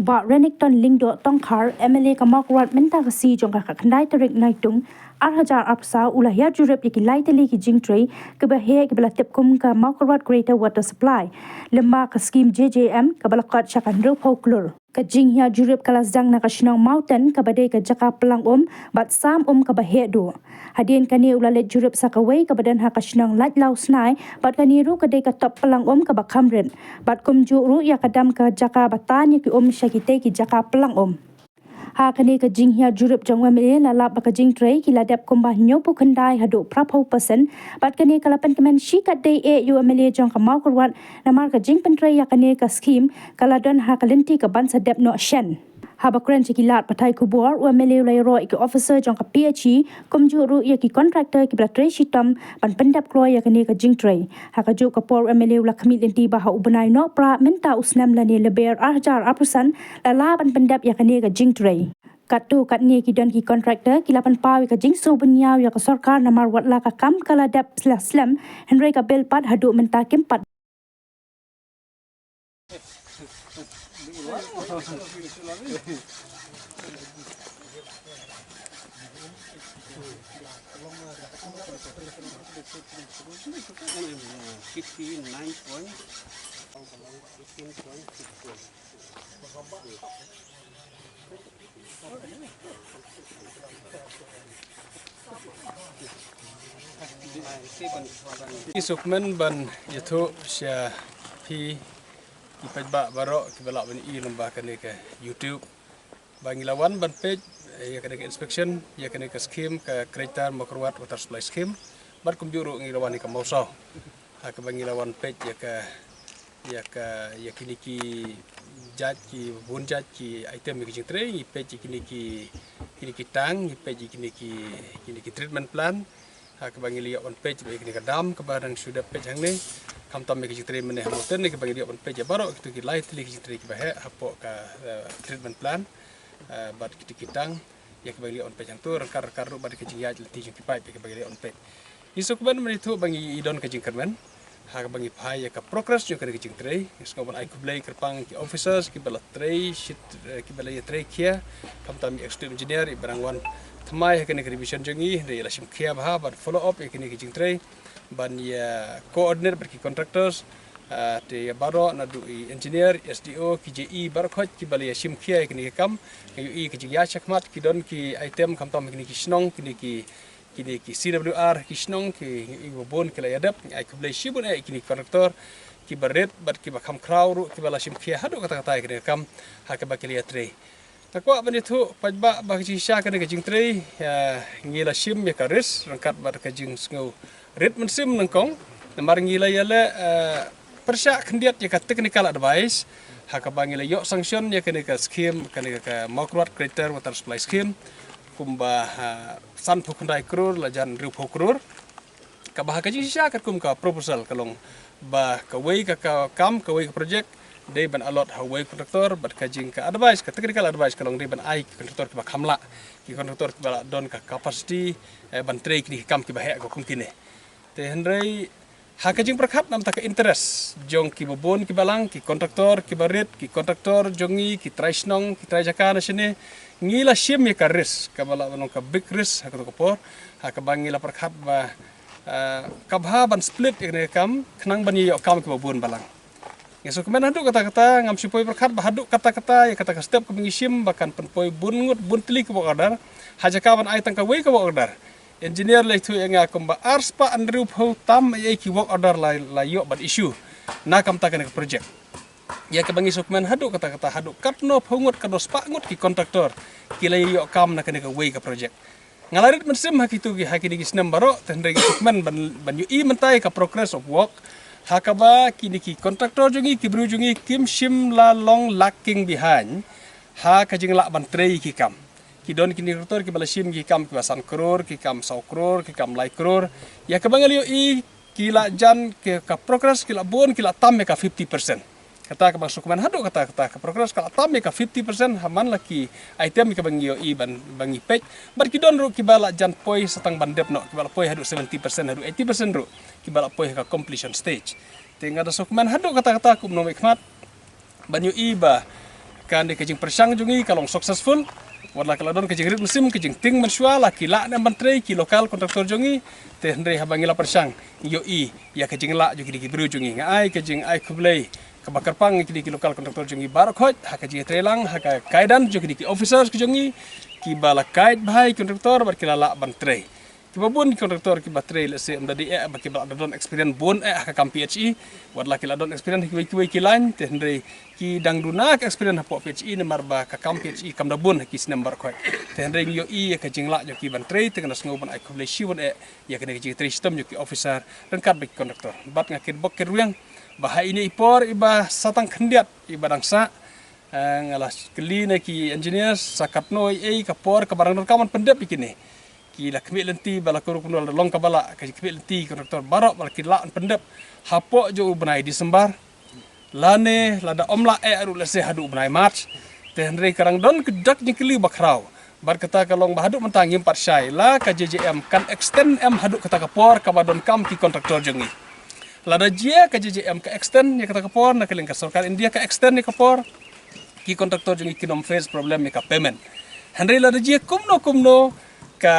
ba Renington Lingdo Tongkar MLA Kamakrat Menta Kasi Jongka Kandai Tarik Naitung Arhajar Apsa Ulahya Jurep Yaki Laiteli Ki Jingtray Kebahe Kebala Tipkum Ka Makrat Greater Water Supply Lemba Ka Scheme JJM Kabalakat Shakandro Poklur Kajing Hia Jurep Kalasdang na Kashinong Mountain Kabade Ka Jaka Pelang Bat Sam Kabahe Do Hadin Kani Ulalet Jurep Sakaway Kabadan Ha Kashinong Light Lau Snai Bat Kani Ru Kade Ka Top Pelang Kabakamren Bat Kumju Ru Ya Kadam Ka Jaka Batan Yaki Shakite Ki Jaka Pelang Ha kani ka jinghia jurup jong MLA lalap baka jingtray ki ladap kumbah nyopu kendai hadu prapau persen bat kani kalapan kemen shikat day u MLA jong ka mau kurwat namar ka jing pentray ya kani ka scheme kaladon ha kalinti ka ban sadap no shen ha bakren chikilat patai kubur MLA lairo ki officer jong ka PHE kumju ru ya ki contractor ki blatre shitam ban pendap kroy ya kani ka jingtray ha ka ju ka por MLA la khamit lenti ba ha ubanai no pra menta usnam la ni leber arjar apusan lala ban pendap ya kani ka jingtray Katu kat ni ki don ki kontraktor ki lapan pawi ka jing so bunyaw ya ka sarkar namar wat la ka kam kala dap slam Henry ka bel pat hadu mentakim pat Isukmen ban yaitu sia pi ipajba barok kibala ban I lembah kene ke YouTube bangi lawan ban page ya kene ke inspection ya kene ke scheme ke kereta makrwat water supply scheme bar kumjuru ngi lawan ka mausau ha ke bangi lawan page ya kini ki jaki bun jaki item ki jingtre page kini ki tang page kini ki treatment plan ha ke bangi liok on page baik ni kadam ke barang sudah page hang ni kam tam ke jingtre meneh moten ni ke bangi liok on page barok itu ki light li jingtre ki bahe hapo ka treatment plan bat kitang ya ke bangi liok on page hang tu rekar bat ke jingyaj leti jing pipe ke bangi liok on page isuk ban menitu bangi idon ke jingkermen ha ke bangi pai ya ke progress jo ke jingtre ngobon ai kublai kerpang ki officers ki bala tray shit ki bala ya tray kia kam tam extreme engineer ibarangwan Thamai kene revision jongi re la simkhia bah ban follow up kene jingtray ban ya coordinate berki contractors te baro na du engineer SDO KJE barkhot ki bal ya simkhia kene kam ki jigya chakmat ki don ki item kam tam kene ki snong kene ki CWR ki snong ki bon ki la yadap ai kublai shibun ai kene contractor ki baret bat ki bakam kraw ki bala simkhia hadu kata-kata kene kam ha ka bakili atre Takwa banitu pajba bagi sisa kena kajing tray ngila sim ya karis rangkat bar kajing sngau red mensim nangkong namar ngila yala persya kendiat ya ka technical advice haka bangila yok sanction ya kena ka scheme kena ka makrot greater water supply scheme kumba san phukundai krur lajan riu phukrur ka bah kajing sisa kat kum ka proposal kalong ba ka way ka kam ka way ka project Day ban alot hawai kontraktor bat kajing ka advice ka technical advice kalong day ban ai kontraktor ki kamla ki kontraktor ki bala don ka capacity ban tray ki kam ki bahaya ko kumkine te hendrai ha kajing prakhat nam ta ka interest jong ki bobon ki balang ki kontraktor ki barit ki kontraktor jongi ki traisnong ki trajaka na sini ngila sim ya ka risk ka bala banong ka big risk ha ka por ha ka bangila prakhat ba kabha ban split ikne kam khnang ban yo kam ki bobon balang Ngesuk kemen haduk kata-kata ngam sipoi berkat bahaduk kata-kata ya kata setiap kemingisim bahkan penpoi bungut buntli ke bawah haja kawan ai tangka wei ke bawah engineer lah itu yang aku mbak arspa andrew pau tam ya ki work order la yok bad issue na kam takkan ke project ya ke bangi sukmen haduk kata-kata haduk katno pungut kados pangut ki kontraktor ki la yok kam na ke wei ke project ngalarit mensim hakitu ki hakini ki senam barok tendai sukmen ban yu I mentai ka progress of work Hakaba kini ki kontraktor jungi ki bru jungi kim sim la long lacking behind ha kajing lak ban tray ki kam ki don kini kontraktor ki bala sim ki kam ki basan kror ki kam 100 kror ki kam lai kror ya ka bangal yo I ki la jan ke ka progress ki la bon ki la tam ka 50% kata ka masuk man hadu kata ka progress ka tam ka 50% haman laki item ka bangi yo I bangi page bar ki don ru ki bala jan poi setang bandep no ki bala poi hadu 70% hadu 80% ru ki bala poi ka completion stage tenga da sokman hadu kata-kata ku nomik mat banyu I ba kan de kajing persang jungi kalong successful wala kala don kajing rit musim kajing ting mensua la kila na bantre ki lokal kontraktor jungi te hendre habangila persang yo i ya kajing la jungi di bru jungi ngai kajing ai kublei kabakar pang ki lokal kontraktor jungi barakot ha kajing trelang ha ka kaidan jungi di officers jungi ki bala kait bhai kontraktor bar kila la bantre kiba bun kontraktor kiba trail se mdadi baki bala don experience bun ka kam PHE wadla kila don experience kiwi kilan te hendre ki dangduna ka experience hapo PHE ne marba ka kam PHE kam da bun ki number ko te hendre yo i ka jingla jo ki ban trail te kana sngoban ai kuble shiwon ya kana ki trail system jo ki officer rengkat baki kontraktor bat ngakit bok keruyang bahai ini ipor iba satang khendiat iba dangsa ngalas keli ne ki engineers sakapno ka por ka barang rekaman pendep ikini ki la kemi lenti bala kuruk nol long kabala ka kemi lenti kontraktor barok bala ki la pendep hapo jo benai Disember lane lada omla aru lese hadu benai March te hendre karang don kedak nyekeli bakrau bar kata kalong bahadu mentang yim pat syai la ka JJM kan extend em hadu kata kapor ka badon kam ki kontraktor jengi lada jia ka JJM ka extend ya kata kapor na keleng ka sarkar India ka extend ni kapor ki kontraktor jengi kinom face problem ni ka payment hendre lada jia kumno ka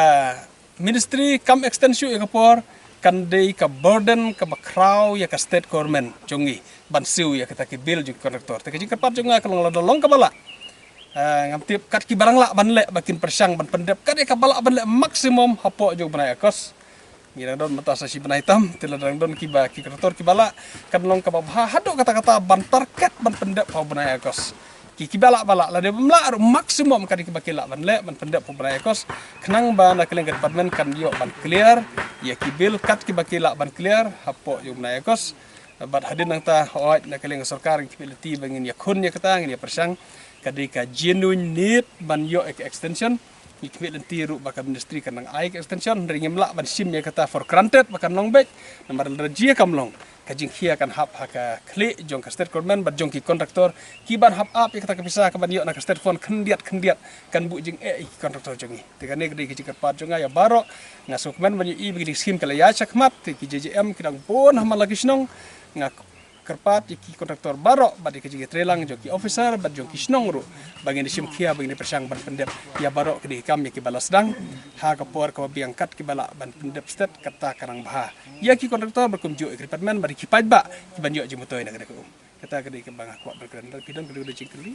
ministry kam extension ya kapor kan dei ka burden ka bakrau ya ka state government jongi bansiu ya kita ki bill ju kontraktor te ki kapat jonga kalong la dolong ka bala ngam tip kat ki barang la ban le bakin persang ban pendep kat ka bala ban le maksimum hapo jo banai akos ngira don mata sa si banai tam teladang don ki ba ki kontraktor ki bala kan long ka ba hado kata-kata ban target ban pendep ha banai akos ki bala la de bamla maksimum kan ki bakila ban le ban pendep po banai kos kenang ba na keleng department kan yo ban clear ya ki bill kat ki bakila ban clear hapo yo banai kos bat hadin nang ta hoit na keleng sarkar ki piliti bangin ya kun ya kata ngin ya persang kadika genuine need ban yo extension ki piliti ru baka ministry kan nang ai extension ringim la ban sim ya kata for granted bakan long back nomor rejia kamlong kajing kia kan hap haka kli jong ka state government bat jong ki kontraktor ki ban hap up kita kepisah ka ban yo na ka state phone khendiat kan bu jing kontraktor jongi te kan ne gede ki pat jonga ya baro ngasuk men ban i bigi skim kala ya chakmat ki JJM kidang pon hamal lagi snong ngak kerpat ki kontraktor baro bat ki trelang jong ki officer bat jong ki snong ru bagian di sim kia bagian persang ban pendep ya baro ki kam ya ki balas dang ha ka por ka biangkat ki bala ban pendep state kata karang bah ya ki kontraktor berkumju department bari ki pajba ki banyo jimutoy na kada ko kata kada ke bang aku berkenan pidon kada cingkeli